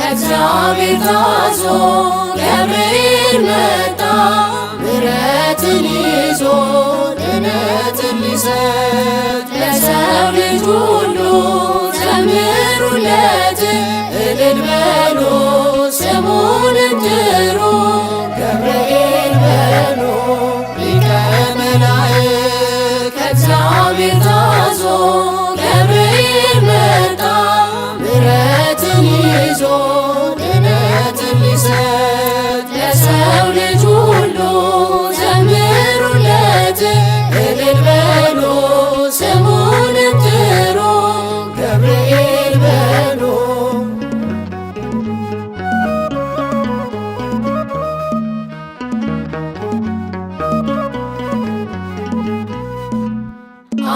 እግዚአብሔር ታዞ ገብርኤል መጣ ምሕረትን ይዞ ድነትን ሊሰጥ ለሰው ልጅ ሁሉ ዘምሩለት እልል በሉ ስሙንም ጥሩ ገብርኤል በሉ ሊቀ መላእክት ከእግዚአብሔር ታዞ ገብርኤል መጣ ምሕረትን ይዞ ድነትን ሊሰጥ ለሰው ልጅ ሁሉ ዘምሩለት እልል በሉ ስሙንም ጥሩ ገብርኤል በሉ።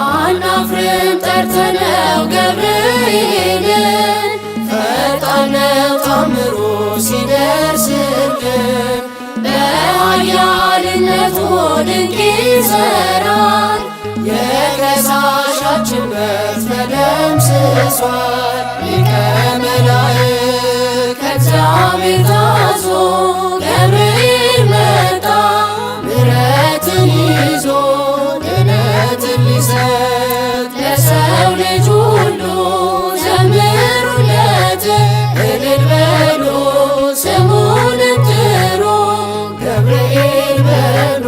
አናፍርም ጠርተነው ገብርኤልን ፈጣን ነው ታምሩ ሲደርስልን በኃያልነቱ ድንቅ ይሠራል የከሳሻችን መብት ተደምስሷል። ሊቀ መላእክት ከእግዚአብሔር ታዞ ገብርኤል መጣ ምሕረትን ይዞ ድነትን ሊሰጥ ለሰው ልጅ ሁሉ ዘምሩለት እልል በሉ ስሙንም ጥሩ ገብርኤል በሉ።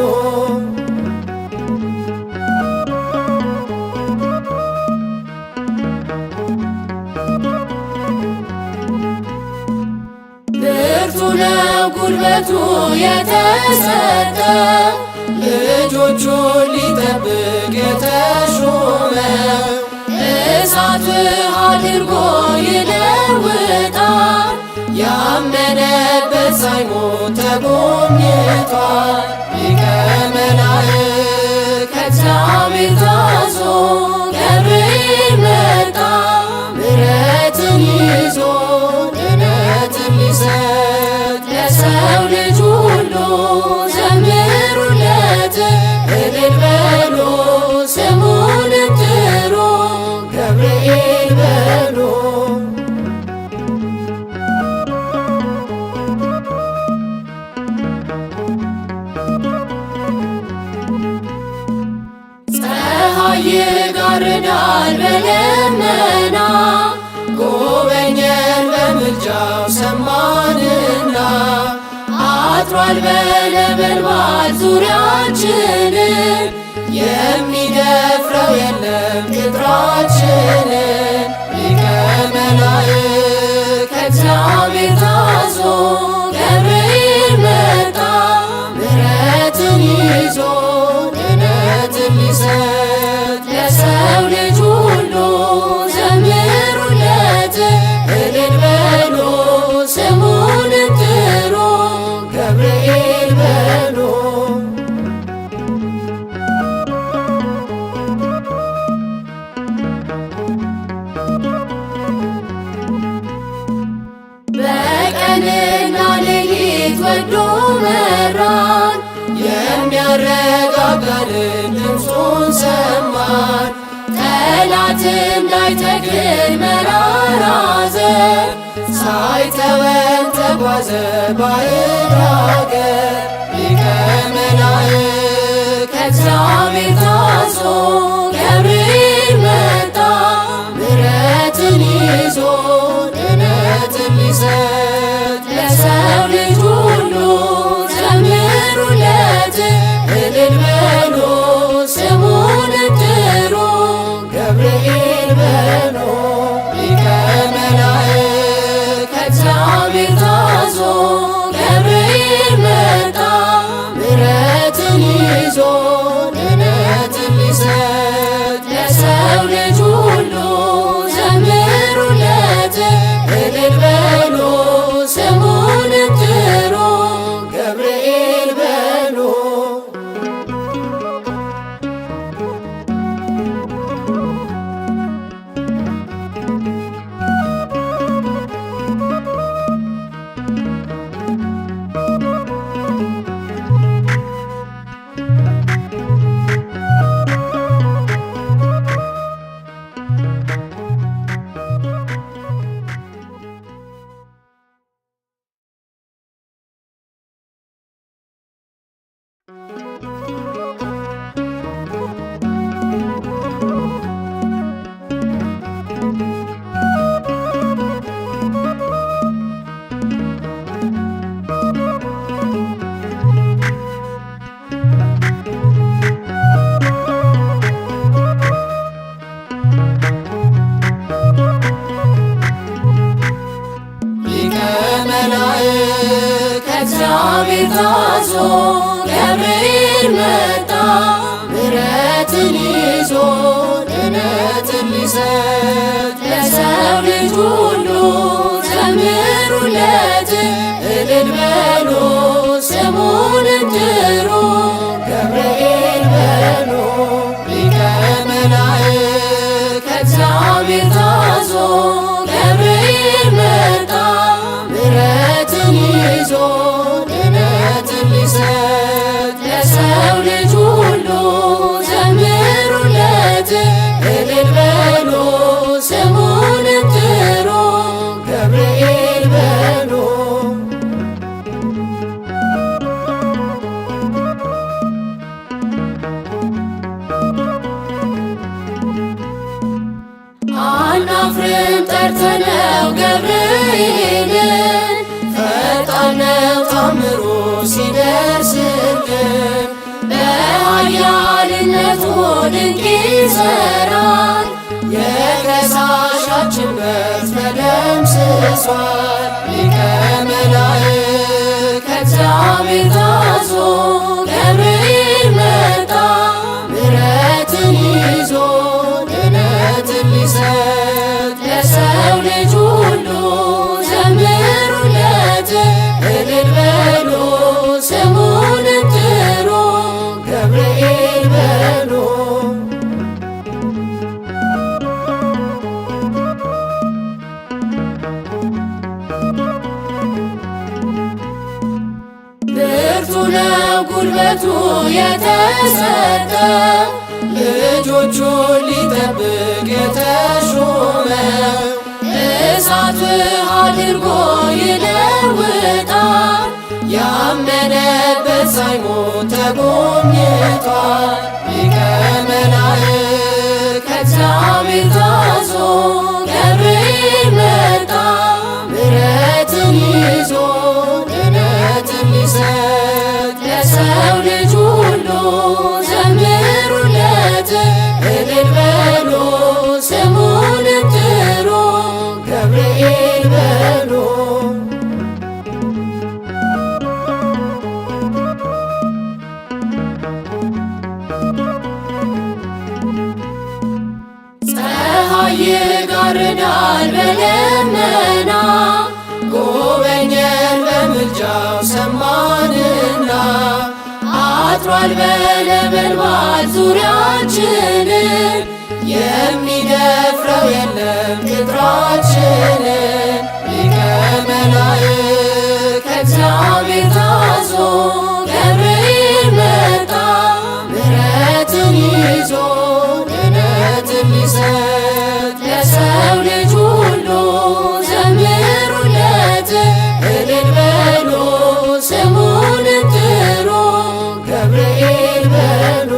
ብርቱ ነው ጉልበቱ የተሰጠ ልጆቹን ሊጠብቅ የተሾመ እሳት ውሃ አድርጎ ይለውጣል ያመነበት ሳይሞት ተጎብኝቷል። ሊቀ መላእክት ከእግዚአብሔር ታዞ ገብርኤል መጣ ምሕረትን ይዞ ድነትን ሊሰጥ ለሰው ልጅ ሁሉ ዘምሩለት እልል በሉ ስሙንም ጥሩ ገብርኤል በሉ። ፀሐይ ይጋርዳል በደመና ጎበኘን በምልጃው ሰማንና አጥሯል በነበልባል ዙሪያችንን የሚደፍረው የለም ቅጥራችንን። ሊቀ መላእክት ከእግዚአብሔር ታዞ ገብርኤል መጣ ምሕረትን ይዞ ድነትን ሊሰጥ ለሰው ልጅ ሁሉ ዘምሩለት እልል በሉ ስሙንም ጥሩ ገብርኤል በሉ። በቀንና ሌሊት ወዶ መራን የሚያረጋጋልን ድምፁን ሰማን ጠላት እንዳይተክል መራራ ዘር ሳይተወን ተጓዘ ባዕድ አገር። ሊቀ መላእክት ከእግዚአብሔር ታዞ ገብርኤል መጣ ምሕረትን ይዞ ድነትን ሊሰጥ ለሰው ልጅ ሁሉ ዘምሩለት እልል በሉ ስሙንም ጥሩ ገብርኤል በሉ። ሊቀ መላእክት ከእግዚአብሔር ታዞ ገብርኤል መጣ ምሕረትን ይዞ ድነትን ሊሰጥ ለሰው ልጅ ሁሉ ዘምሩለት እልል በሉ ስሙንም ጥሩ ከእግዚአብሔር ታዞ ገብርኤል መጣ ምሕረትን ይዞ ድነትን ሊሰጥ ለሰው ልጅ ሁሉ ዘምሩለት እልል በሉ ስሙን ጥሩ ገብርኤል በሉ ሊቀ መላእክት ከእግዚአብሔር ታዞ ገብርኤል መጣ ምሕረትን ይዞ ድነትን ሊሰጥ ለሰው ልጅ ሁሉ ዘምሩለት እልል በሉ ስሙን ጥሩ ገብርኤል በሉ። አናፍርም ጠርተነው ገብርኤልን ፈጣን ነው ታምሩ ሲደርስልን በኃያልነቱ ድንቅ ይሠራል የከሳሻችን በትር ተደምስሷል ሊቀ መላእክት ከእግዚአብሔር ታዞ ገብርኤል መጣ ምሕረትን ይዞ ድነትን ሊሰጥ ለሰው ልጅ ሁሉ ዘምሩለት እልል በሉ ስሙን ጥሩ ገብርኤል በሉ። ብርቱ ነው ጉልበቱ የተሰጠው ልጆቹን ሊጠብቅ የተሾመው እሳት ውሃ አድርጎ ይለውጣል ያመነበት ሳይሞት ተጎብኝቷል ሊቀ መላእክት ከእግዚአብሔር ታዞ ገብርኤል መጣ ምሕረትን ይዞ ድነትን ሊሰጥ ለሰው ልጅ ሁሉ ዘምሩለት እልል በሉ ስሙን ጥሩ ገብርኤል በሉ። ፀሐይ ይጋርዳል በደመና ጎበኘን በምልጃው ሰማንና አጥሯል በነበልባል ዙሪያችንን የሚደፍረው የለም ቅጥራችንን ሊቀ መላእክት ከእግዚአብሔር ታዞ ገብርኤል መጣ ምሕረትን ይዞ ድነትን ሊሰጥ ለሰው ልጅ ሁሉ ዘምሩለት እልል በሉ ስሙን ጥሩ ገብርኤል በሉ።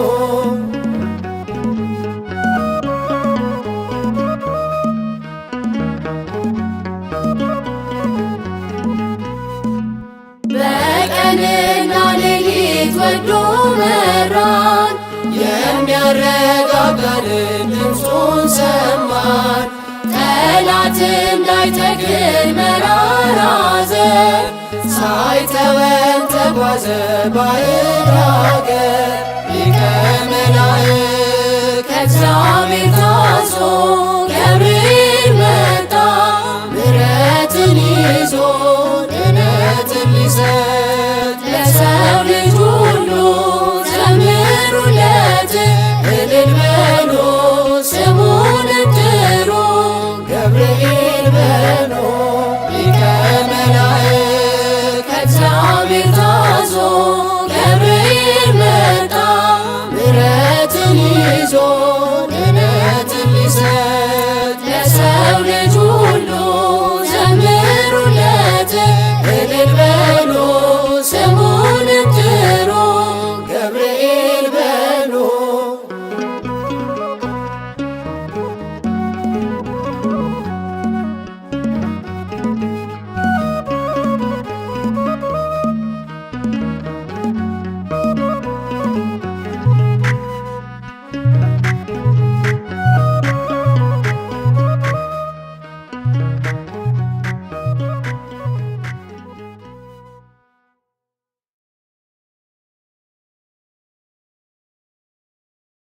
በቀንና ሌሊት ወዶ መራን የሚያረጋጋልን ድምፁን ሰማን ጠላት እንዳይተክል መራራ ዘር ሳይተወን ተጓዘ ባዕድ አገር ሊቀ መላእክት ከእግዚአብሔር ታዞ ገብርኤል መጣ ምሕረትን ይዞ ድነትን ሊሰጥ ለሰው ልጅ ሁሉ ዘምሩለት እልል በሉ ስሙን ጥሩ ገብርኤል በሉ ሊቀ መላእክት ከእግዚአብሔር ታዞ ገብርኤል መጣ ምሕረትን ይዞ